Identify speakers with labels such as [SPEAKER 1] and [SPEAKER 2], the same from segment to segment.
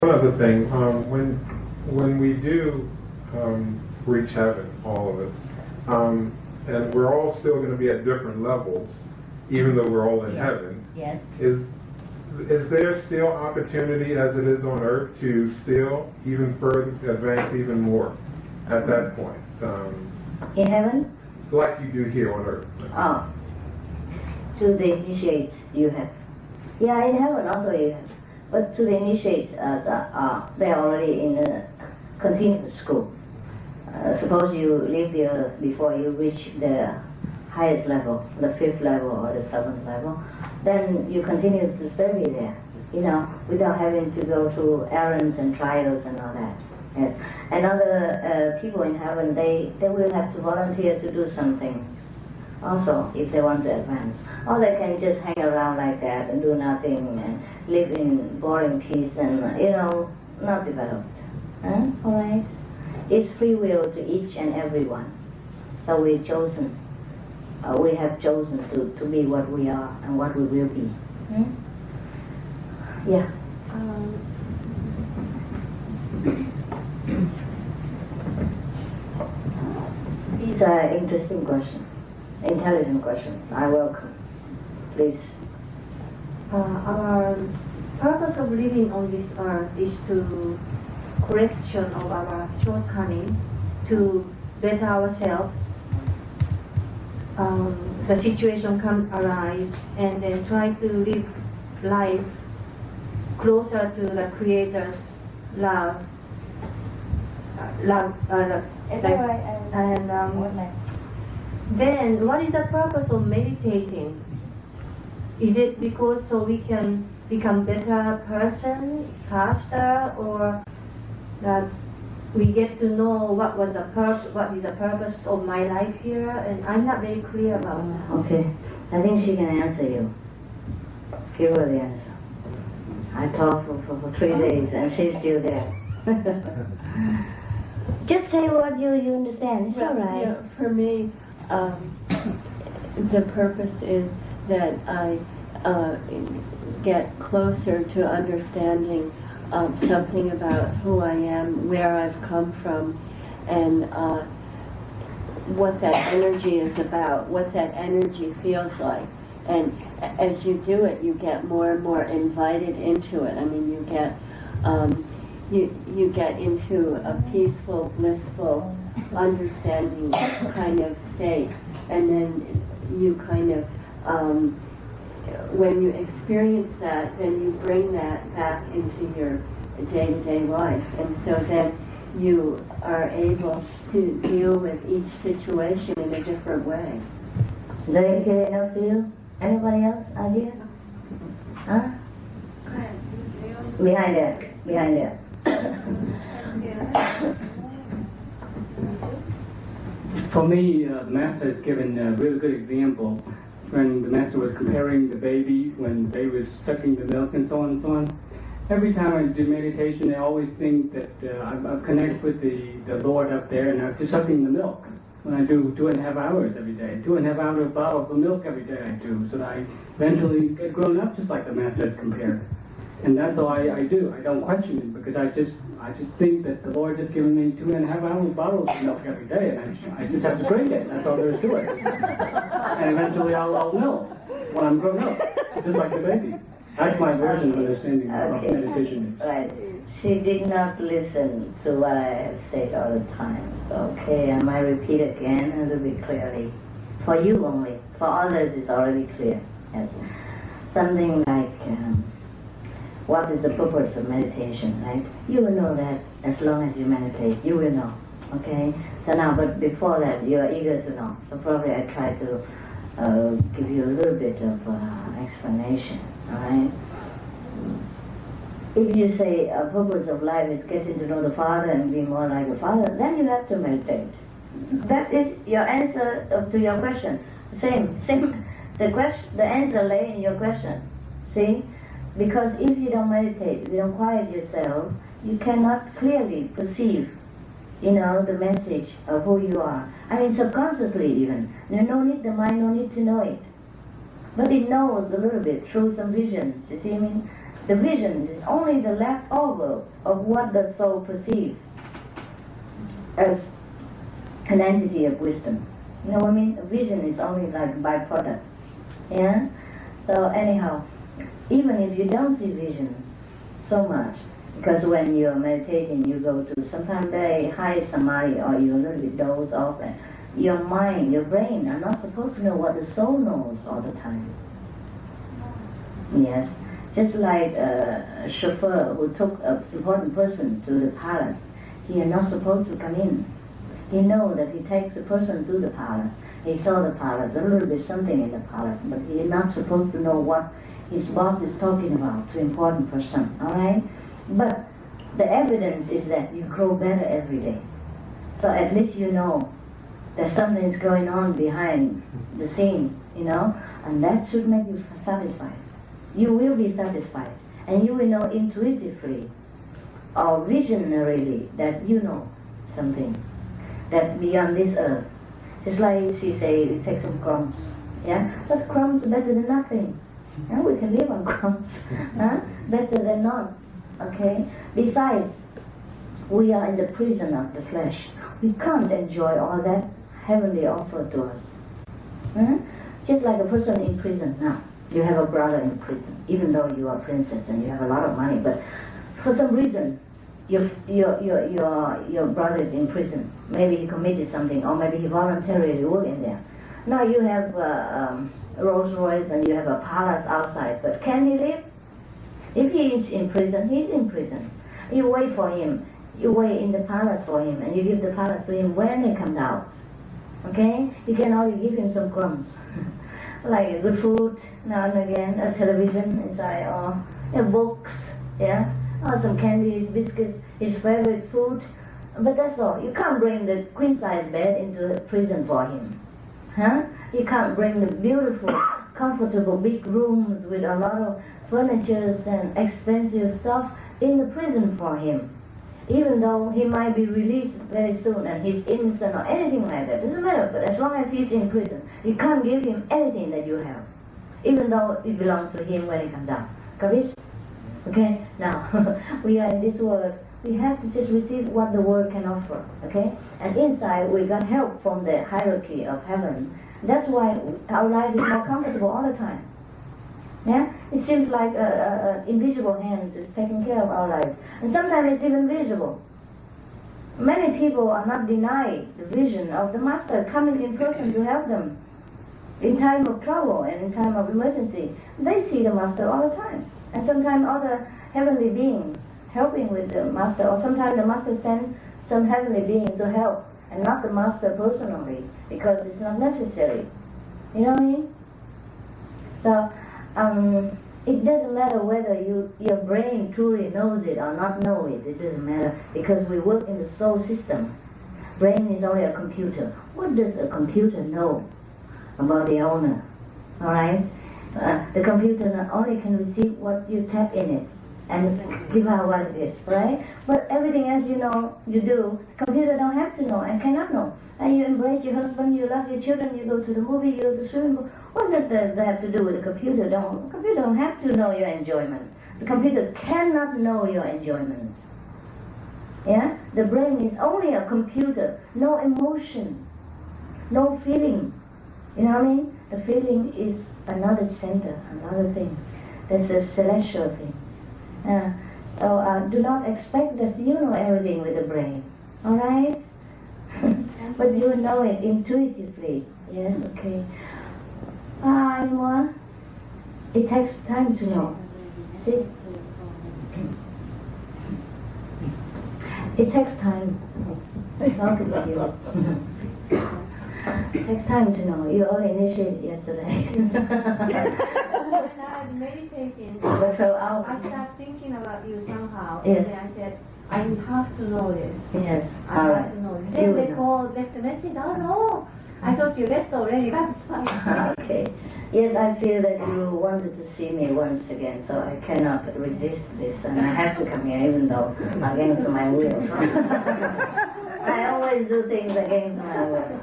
[SPEAKER 1] One other thing, when we do reach heaven, all of us, and we're all still going to be at different levels, even though we're all in heaven.
[SPEAKER 2] Yes.
[SPEAKER 1] Is there still opportunity as it is on earth to still even further advance even more at that point?
[SPEAKER 2] In heaven?
[SPEAKER 1] Like you do here on earth.
[SPEAKER 2] Oh. To the initiates you have. Yeah, in heaven also you have. But to the initiates, they're already in a continuous school. Suppose you leave the earth before you reach the highest level, the 5th level or the 7th level, then you continue to study there, without having to go through errands and trials and all that. Yes. And other people in heaven, they will have to volunteer to do some things also if they want to advance. Or they can just hang around like that and do nothing and live in boring peace and, not developed. All right? It's free will to each and every one. So we have chosen to be what we are and what we will be. Yeah. These are interesting questions, intelligent questions. I welcome. Please.
[SPEAKER 3] Our purpose of living on this earth is to correction of our shortcomings, to better ourselves. The situation can arise, and then try to live life closer to the Creator's love.
[SPEAKER 2] It's all right.
[SPEAKER 3] And
[SPEAKER 2] what next?
[SPEAKER 3] then, what is the purpose of meditating? Is it because so we can become better person faster, or that we get to know what is the purpose of my life here? And I'm not very clear about that.
[SPEAKER 2] Okay, I think she can answer you. Give her the answer. I talked for 3 days and she's still there. Just say what you understand. It's all right.
[SPEAKER 4] Yeah, for me, the purpose is that I get closer to understanding something about who I am, where I've come from, and what that energy is about, what that energy feels like. And as you do it, you get more and more invited into it. I mean, you get you get into a peaceful, blissful, understanding kind of state, and then you kind of when you experience that, then you bring that back into your day-to-day life, and so then you are able to deal with each situation in a different way.
[SPEAKER 2] Is that okay enough to you? Anybody else idea? Huh? Behind there.
[SPEAKER 5] For me, the Master has given a really good example when the Master was comparing the babies, when the baby was sucking the milk and so on and so on. Every time I do meditation, I always think that I connect with the Lord up there, and I'm just sucking the milk. When I do 2.5 hours every day, 2.5 hour bottle of milk every day I do, so that I eventually get grown up just like the Master has compared. And that's all I do. I don't question it, because I just think that the Lord just given me 2.5 hour bottles of milk every day, and I just have to drink it. That's all there is to it. And eventually I'll know when I'm grown up, just like the baby. That's my version of understanding what meditation is.
[SPEAKER 2] Right. She did not listen to what I have said all the time. So, okay, I might repeat again a little bit clearly. For you only. For others, it's already clear. Yes. Something like, what is the purpose of meditation, right? You will know that as long as you meditate. You will know. Okay? So now, but before that, you are eager to know. So probably I try to give you a little bit of explanation. All right? If you say a purpose of life is getting to know the Father and be more like the Father, then you have to meditate. That is your answer to your question. Same. The answer lay in your question. See? Because if you don't meditate, if you don't quiet yourself, you cannot clearly perceive, the message of who you are. I mean, subconsciously even. The mind no need to know it. But it knows a little bit through some visions. You see what I mean? The vision is only the leftover of what the soul perceives as an entity of wisdom. You know what I mean? A vision is only like byproduct. Yeah? So anyhow, even if you don't see visions so much, because when you're meditating, you go to sometimes very high samadhi or you literally doze off, and your mind, your brain are not supposed to know what the soul knows all the time. Yes. Just like a chauffeur who took an important person to the palace, he is not supposed to come in. He knows that he takes the person to the palace. He saw the palace, a little bit something in the palace, but he is not supposed to know what his boss is talking about to important person, all right? But the evidence is that you grow better every day. So at least you know that something is going on behind the scene, you know, and that should make you satisfied. You will be satisfied, and you will know intuitively or visionarily that you know something that beyond this earth. Just like she say, we take some crumbs, yeah? But crumbs are better than nothing. And we can live on crumbs, huh? Better than not, okay? Besides, we are in the prison of the flesh. We can't enjoy all that heavenly offered to us. Just like a person in prison now. You have a brother in prison, even though you are a princess and you have a lot of money, but for some reason, your brother is in prison. Maybe he committed something, or maybe he voluntarily worked in there. Now you have Rolls Royce and you have a palace outside, but can he live? If he is in prison, he's in prison. You wait for him. You wait in the palace for him, and you give the palace to him when he comes out. Okay? You can only give him some crumbs. Like good food now and again, a television inside, or books, yeah, or some candies, biscuits, his favorite food. But that's all. You can't bring the queen-size bed into the prison for him, huh? You can't bring the beautiful, comfortable, big rooms with a lot of furniture and expensive stuff in the prison for him. Even though he might be released very soon and he's innocent or anything like that, doesn't matter. But as long as he's in prison, you can't give him anything that you have, even though it belongs to him when he comes out. Kavish? Okay? Now, we are in this world. We have to just receive what the world can offer. Okay? And inside, we got help from the hierarchy of heaven. That's why our life is more comfortable all the time. Yeah? It seems like invisible hands is taking care of our life. And sometimes it's even visible. Many people are not denied the vision of the Master coming in person to help them in time of trouble and in time of emergency. They see the Master all the time. And sometimes other heavenly beings helping with the Master, or sometimes the Master sends some heavenly beings to help and not the Master personally, because it's not necessary. You know what I mean? So, it doesn't matter whether your brain truly knows it or not know it. It doesn't matter, because we work in the soul system. Brain is only a computer. What does a computer know about the owner? All right? The computer not only can receive what you tap in it and give out what it is, right? But everything else you know, you do, the computer don't have to know and cannot know. And you embrace your husband, you love your children, you go to the movie, you go to the swimming pool. What does that have to do with the computer? The computer don't have to know your enjoyment. The computer cannot know your enjoyment. Yeah? The brain is only a computer. No emotion. No feeling. You know what I mean? The feeling is another center, another thing. That's a celestial thing. So do not expect that you know everything with the brain. Alright? But you know it intuitively. Yes, okay. Anyone? It takes time to know. See? It takes time. Talking to you. It takes time to know. You only initiated yesterday.
[SPEAKER 3] When I was meditating,
[SPEAKER 2] For 12 hours.
[SPEAKER 3] I started thinking about you somehow.
[SPEAKER 2] Yes.
[SPEAKER 3] And then I said, I have to know this.
[SPEAKER 2] Yes.
[SPEAKER 3] I
[SPEAKER 2] All
[SPEAKER 3] have
[SPEAKER 2] right.
[SPEAKER 3] to know this.
[SPEAKER 2] You
[SPEAKER 3] Then
[SPEAKER 2] will
[SPEAKER 3] they
[SPEAKER 2] know.
[SPEAKER 3] left the message. Oh no, I thought you left already. That's fine.
[SPEAKER 2] Okay. Yes, I feel that you wanted to see me once again, so I cannot resist this, and I have to come here even though against my will. I always do things against my will.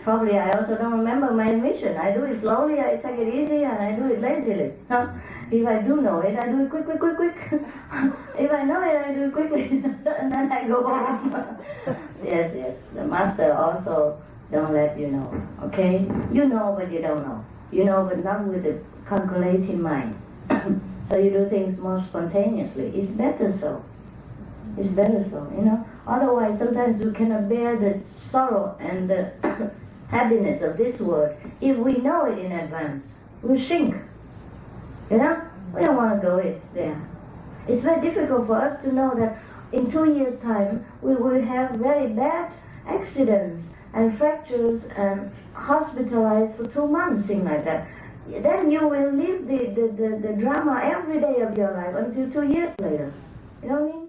[SPEAKER 2] Probably I also don't remember my mission. I do it slowly, I take it easy, and I do it lazily. Huh? If I do know it, I do it quick. If I know it, I do it quickly, and then I go home. Yes. The master also don't let you know. Okay? You know, but you don't know. You know, but not with a calculating mind. So you do things more spontaneously. It's better so. It's better so, you know. Otherwise, sometimes we cannot bear the sorrow and the happiness of this world. If we know it in advance, we'll shrink. You know? We don't want to go there. It's very difficult for us to know that in 2 years' time, we will have very bad accidents and fractures and hospitalized for 2 months, things like that. Then you will live the drama every day of your life until 2 years later. You know what I mean?